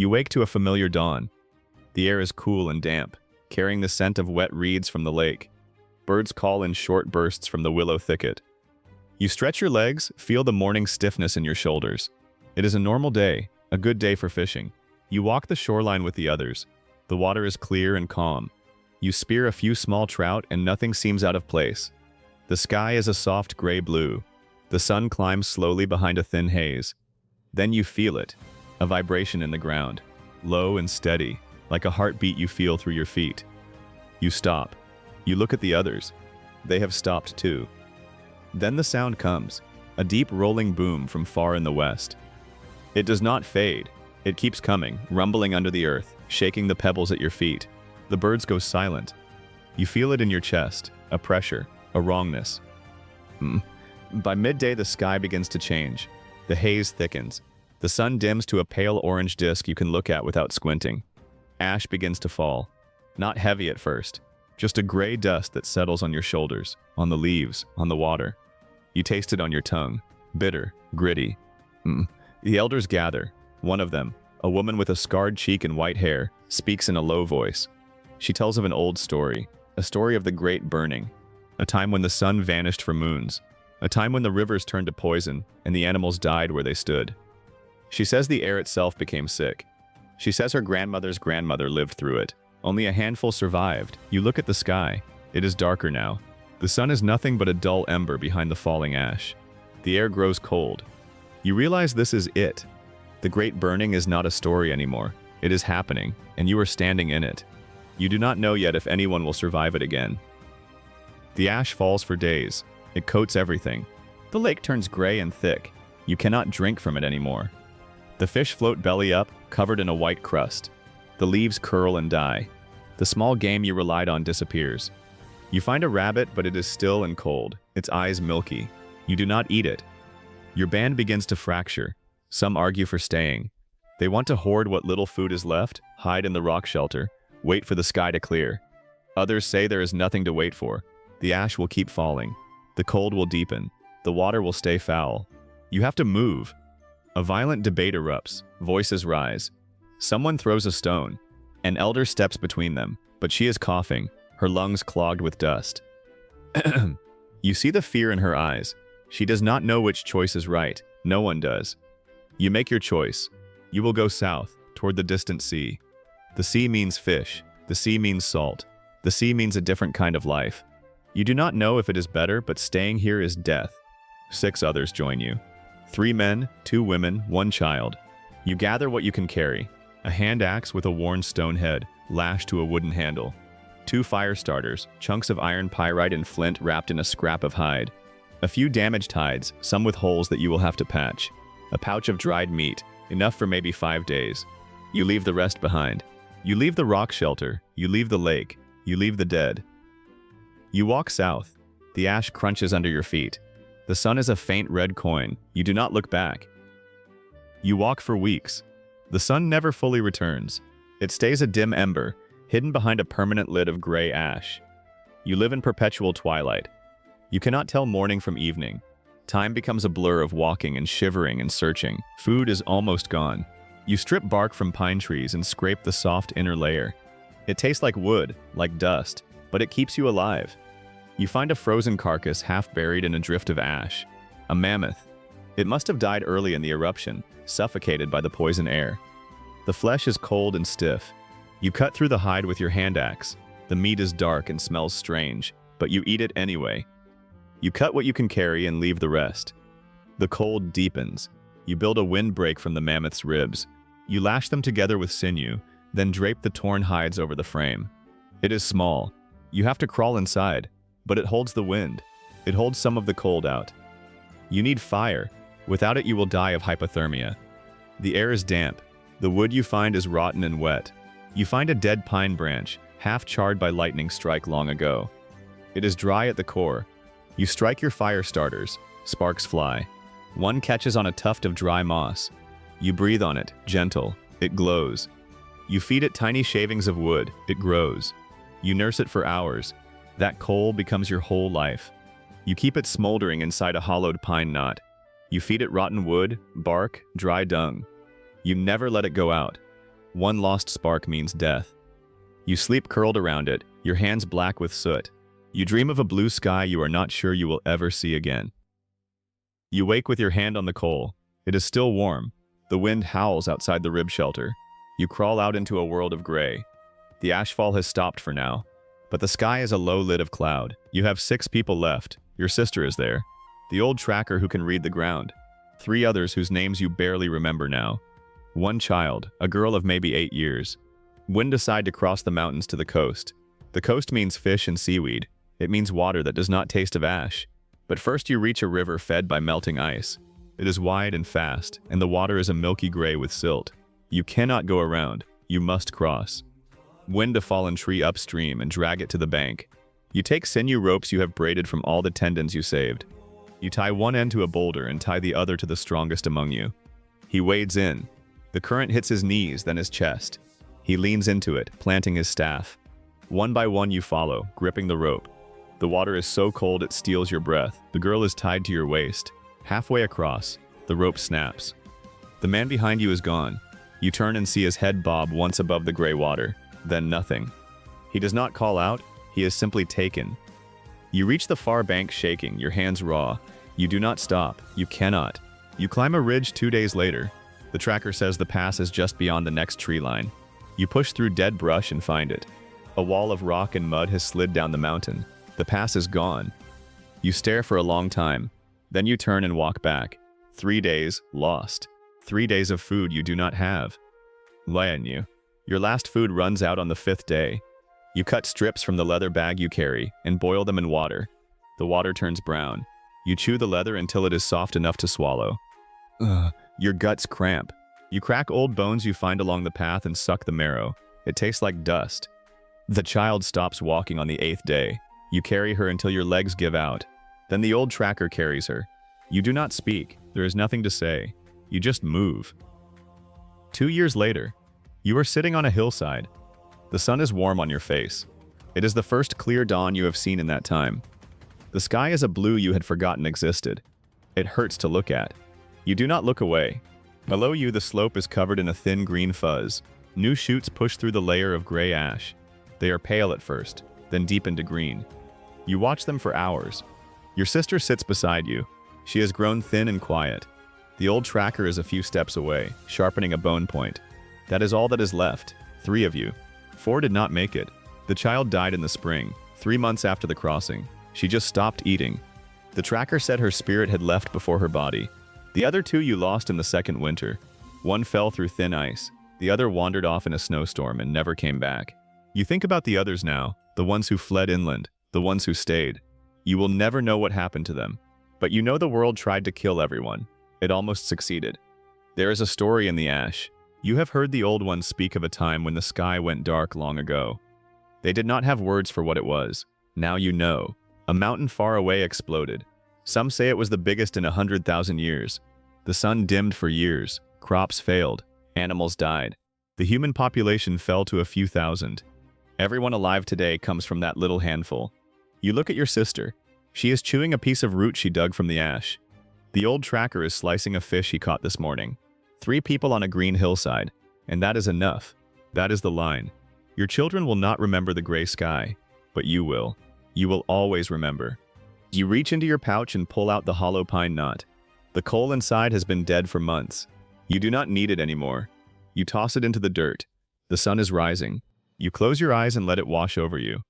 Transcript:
You wake to a familiar dawn. The air is cool and damp, carrying the scent of wet reeds from the lake. Birds call in short bursts from the willow thicket. You stretch your legs, feel the morning stiffness in your shoulders. It is a normal day, a good day for fishing. You walk the shoreline with the others. The water is clear and calm. You spear a few small trout and nothing seems out of place. The sky is a soft gray blue. The sun climbs slowly behind a thin haze. Then you feel it, a vibration in the ground, low and steady, like a heartbeat you feel through your feet. You stop. You look at the others. They have stopped too. Then the sound comes, a deep rolling boom from far in the west. It does not fade. It keeps coming, rumbling under the earth, shaking the pebbles at your feet. The birds go silent. You feel it in your chest, a pressure, a wrongness. By midday, the sky begins to change. The haze thickens. The sun dims to a pale orange disk you can look at without squinting. Ash begins to fall. Not heavy at first, just a gray dust that settles on your shoulders, on the leaves, on the water. You taste it on your tongue, bitter, gritty. The elders gather. One of them, a woman with a scarred cheek and white hair, speaks in a low voice. She tells of an old story, a story of the Great Burning, a time when the sun vanished for moons, a time when the rivers turned to poison and the animals died where they stood. She says the air itself became sick. She says her grandmother's grandmother lived through it. Only a handful survived. You look at the sky. It is darker now. The sun is nothing but a dull ember behind the falling ash. The air grows cold. You realize this is it. The Great Burning is not a story anymore. It is happening, and you are standing in it. You do not know yet if anyone will survive it again. The ash falls for days. It coats everything. The lake turns gray and thick. You cannot drink from it anymore. The fish float belly up, covered in a white crust. The leaves curl and die. The small game you relied on disappears. You find a rabbit, but it is still and cold, its eyes milky. You do not eat it. Your band begins to fracture. Some argue for staying. They want to hoard what little food is left, hide in the rock shelter, wait for the sky to clear. Others say there is nothing to wait for. The ash will keep falling. The cold will deepen. The water will stay foul. You have to move. A violent debate erupts. Voices rise. Someone throws a stone. An elder steps between them, but she is coughing, her lungs clogged with dust. You see the fear in her eyes. She does not know which choice is right. No one does. You make your choice. You will go south, toward the distant sea. The sea means fish. The sea means salt. The sea means a different kind of life. You do not know if it is better, but staying here is death. 6 others join you. 3 men, 2 women, 1 child. You gather what you can carry. A hand axe with a worn stone head, lashed to a wooden handle. 2 fire starters, chunks of iron pyrite and flint wrapped in a scrap of hide. A few damaged hides, some with holes that you will have to patch. A pouch of dried meat, enough for maybe 5 days. You leave the rest behind. You leave the rock shelter. You leave the lake. You leave the dead. You walk south. The ash crunches under your feet. The sun is a faint red coin. You do not look back. You walk for weeks. The sun never fully returns. It stays a dim ember, hidden behind a permanent lid of gray ash. You live in perpetual twilight. You cannot tell morning from evening. Time becomes a blur of walking and shivering and searching. Food is almost gone. You strip bark from pine trees and scrape the soft inner layer. It tastes like wood, like dust, but it keeps you alive. You find a frozen carcass half buried in a drift of ash. A mammoth. It must have died early in the eruption, suffocated by the poison air. The flesh is cold and stiff. You cut through the hide with your hand axe. The meat is dark and smells strange, but you eat it anyway. You cut what you can carry and leave the rest. The cold deepens. You build a windbreak from the mammoth's ribs. You lash them together with sinew, then drape the torn hides over the frame. It is small. You have to crawl inside, but it holds the wind. It holds some of the cold out. You need fire. Without it, you will die of hypothermia. The air is damp. The wood you find is rotten and wet. You find a dead pine branch, half charred by lightning strike long ago. It is dry at the core. You strike your fire starters. Sparks fly. One catches on a tuft of dry moss. You breathe on it, gentle. It glows. You feed it tiny shavings of wood. It grows. You nurse it for hours. That coal becomes your whole life. You keep it smoldering inside a hollowed pine knot. You feed it rotten wood, bark, dry dung. You never let it go out. One lost spark means death. You sleep curled around it, your hands black with soot. You dream of a blue sky you are not sure you will ever see again. You wake with your hand on the coal. It is still warm. The wind howls outside the rib shelter. You crawl out into a world of gray. The ashfall has stopped for now, but the sky is a low lid of cloud. You have 6 people left. Your sister is there. The old tracker who can read the ground. 3 others whose names you barely remember now. 1 child, a girl of maybe 8 years. When decide to cross the mountains to the coast. The coast means fish and seaweed. It means water that does not taste of ash. But first you reach a river fed by melting ice. It is wide and fast, and the water is a milky gray with silt. You cannot go around. You must cross. Wind a fallen tree upstream and drag it to the bank. You take sinew ropes you have braided from all the tendons you saved. You tie one end to a boulder and tie the other to the strongest among you. He wades in. The current hits his knees, then his chest. He leans into it, planting his staff. One by one you follow, gripping the rope. The water is so cold it steals your breath. The girl is tied to your waist. Halfway across, the rope snaps. The man behind you is gone. You turn and see his head bob once above the gray water, then nothing. He does not call out, he is simply taken. You reach the far bank shaking, your hands raw. You do not stop, you cannot. You climb a ridge 2 days later. The tracker says the pass is just beyond the next tree line. You push through dead brush and find it. A wall of rock and mud has slid down the mountain. The pass is gone. You stare for a long time. Then you turn and walk back. 3 days, lost. 3 days of food you do not have. You. Your last food runs out on the 5th day. You cut strips from the leather bag you carry and boil them in water. The water turns brown. You chew the leather until it is soft enough to swallow. Your guts cramp. You crack old bones you find along the path and suck the marrow. It tastes like dust. The child stops walking on the 8th day. You carry her until your legs give out. Then the old tracker carries her. You do not speak. There is nothing to say. You just move. 2 years later, you are sitting on a hillside. The sun is warm on your face. It is the first clear dawn you have seen in that time. The sky is a blue you had forgotten existed. It hurts to look at. You do not look away. Below you, the slope is covered in a thin green fuzz. New shoots push through the layer of gray ash. They are pale at first, then deepen to green. You watch them for hours. Your sister sits beside you. She has grown thin and quiet. The old tracker is a few steps away, sharpening a bone point. That is all that is left. 3 of you. 4 did not make it. The child died in the spring, 3 months after the crossing. She just stopped eating. The tracker said her spirit had left before her body. The other 2 you lost in the 2nd winter. One fell through thin ice. The other wandered off in a snowstorm and never came back. You think about the others now, the ones who fled inland, the ones who stayed. You will never know what happened to them. But you know the world tried to kill everyone. It almost succeeded. There is a story in the ash. You have heard the old ones speak of a time when the sky went dark long ago. They did not have words for what it was. Now you know. A mountain far away exploded. Some say it was the biggest in 100,000 years. The sun dimmed for years. Crops failed. Animals died. The human population fell to a few thousand. Everyone alive today comes from that little handful. You look at your sister. She is chewing a piece of root she dug from the ash. The old tracker is slicing a fish he caught this morning. 3 people on a green hillside, and that is enough. That is the line. Your children will not remember the gray sky, but you will. You will always remember. You reach into your pouch and pull out the hollow pine knot. The coal inside has been dead for months. You do not need it anymore. You toss it into the dirt. The sun is rising. You close your eyes and let it wash over you.